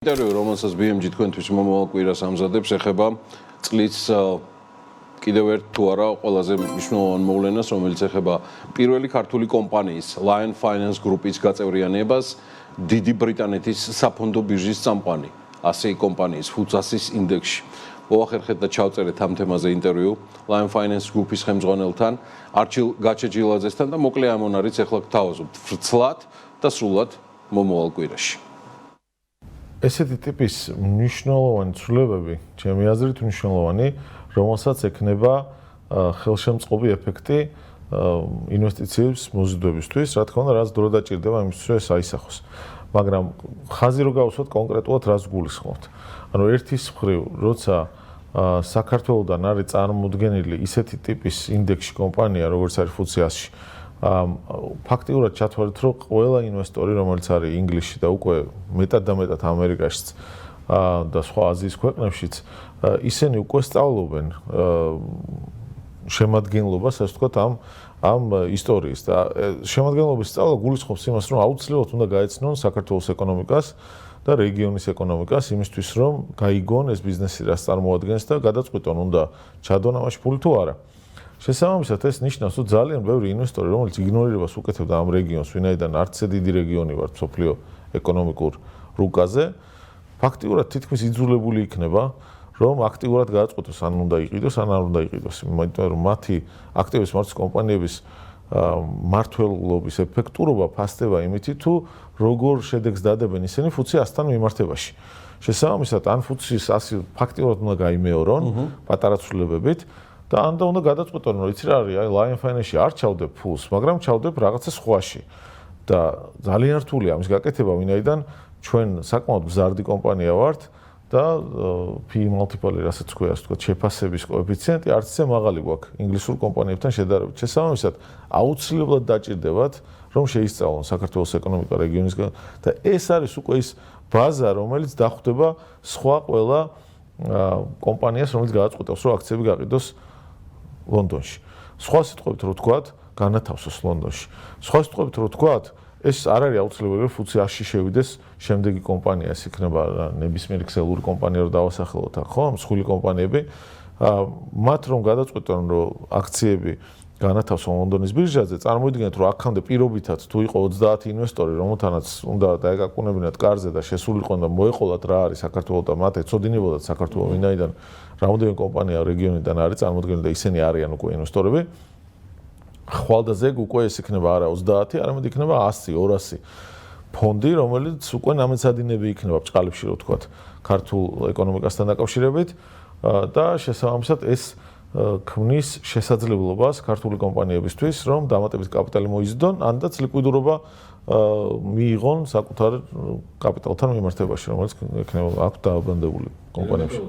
ინტერვიუ, რომელსაც BMG თქვენთვის მომავალ კვირას ამზადებს, ეხება წლის კიდევ ერთ თუ არა ყველაზე მნიშვნელოვან მოვლენას, რომელიც ეხება პირველი ქართული კომპანიის Lion Finance Group-ის გაწევრიანებას დიდი ბრიტანეთის საფონდო ბირჟის წამყვანი, ASEI კომპანიის FTSE ინდექსში. მოახერხეთ და ჩავწერეთ ამ თემაზე ინტერვიუ Lion Finance Group-ის ხელმძღვანელთან, არჩილ გაჩეჯილაძესთან და მოკლე ამონ არის ახლა გთავაზობთ ვრცლად და სრულად მომავალ კვირაში. ესეთი ტიპის მნიშვნელოვანი ცვლილებები, ჩემი აზრით მნიშვნელოვანი, რომელსაც ექნება ხელშემწყობი ეფექტი ინვესტიციების მოზიდვებისთვის, რა თქმა უნდა, რაც დრო დაჭირდება იმისთვის, რომ ეს აისახოს. მაგრამ ხაზი რო გავუსვათ კონკრეტულად რას გულისხმობთ. ანუ ერთის მხრივ, როცა საქართველოსთან არის წარმოდგენილი ისეთი ტიპის ინდექსში კომპანია, როგორც არის FTSE 100-ში, ფაქტიურად ჩათვალეთ, რომ ყველა ინვესტორი, რომელიც არის ინგლისში და უკვე მეტად და მეტად ამერიკაშიც და სხვა აზიის ქვეყნებშიც, ისინი უკვე სწავლობენ შემადგენლობას, ასე ვთქვათ, ამ ისტორიის და შემადგენლობის სწავლა გულისხმობს იმას, რომ აუცილებლად უნდა გაეცნონ საქართველოს ეკონომიკას და რეგიონის ეკონომიკას იმისთვის, რომ გაიგონ ეს ბიზნესი რას წარმოადგენს და გადაწყვიტონ, უნდა ჩადონ ამაში ფული თუ არა. შესაბამისად ეს ნიშნავს, რომ ძალიან ბევრი ინვესტორი, რომელიც იგნორირებას უკეთებდა ამ რეგიონს, ვინაიდან არც ესე დიდი რეგიონი ვარ მსოფლიო ეკონომიკურ რუკაზე, ფაქტიურად თითქმის იძულებული იქნება, რომ აქტიურად გააწყვეტოს, ან უნდა იყიდოს, ან არ უნდა იყიდოს. იმიტომ რომ მათი აქტიების მართვის კომპანიების მმართველობის ეფექტურობა ფასდება იმითი, თუ როგორ შედეგს დადებენ ისინი FTSE 100-თან მიმართებაში. შესაბამისად, ან FTSE 100 ფაქტიურად უნდა გაიმეორონ პატარა ცვლილებებით. და ან და უნდა გადაწყვეტონ, რომ იცი რა არის, აი Lion Finance-ში არ ჩავდებ ფულს, მაგრამ ჩავდებ რაღაცა სხვაში. და ძალიან რთულია ამის გაკეთება, ვინაიდან ჩვენ საკმაოდ მზარდი კომპანია ვართ და PE multiple, რასაც ქვია, ასე ვთქვათ, შეფასების კოეფიციენტი არც ისე მაღალი გვაქვს ინგლისურ კომპანიებთან შედარებით. შესაბამისად, აუცილებლად დაჭირდებათ, რომ შეისწავლონ საქართველოს ეკონომიკა რეგიონისგან და ეს არის უკვე ის ბაზა, რომელიც დახვდება სხვა ყველა კომპანიას, რომელიც გააწყვეტავს, რომ აქციები გაყიდოს ლონდონში. სხვა სიტყვებით რო ვთქვათ, განათავსოს ლონდონში. სხვა სიტყვებით რო ვთქვათ, ეს არ არის აუცილებელი, რომ FTSE 100-ში შევიდეს შემდეგი კომპანია, ეს იქნება ნებისმიერი ქსელური კომპანია, რო დავასახელოთ აქ, ხო, მსხვილი კომპანიები. მათ რომ გადაწყვეტონ, რომ აქციები განათავსონ ლონდონის ბირჟაზე, წარმოიდგინეთ, რომ აქამდე პირობითად თუ იყო 30 ინვესტორი, რომელთანაც უნდა დაეკაკუნებინათ კარზე და შესულიყვნენ და მოეყოლათ რა არის საქართველოს და მათ ეცოდინებოდათ საქართველოს, ვინაიდან რამდენი კომპანია რეგიონიდან არის წარმოდგენილი და ისინი არიან უკვე ინვესტორები. ხვალდაზეგ უკვე ეს იქნება არა 30, არამედ იქნება 100, 200 ფონდი, რომელიც უკვე ნამეცადინები იქნება ბჭყალებში, რო ვთქვათ, ქართულ ეკონომიკასთან დაკავშირებით და შესაბამისად ეს ქმნის შესაძლებლობას ქართული კომპანიებისთვის, რომ დამატებით კაპიტალი მოიზიდონ, ანდაც ლიკვიდურობა მიიღონ საკუთარ კაპიტალთან მიმართებაში, რომელიც ექნება აქვთ დააბანდებული კომპანიებში.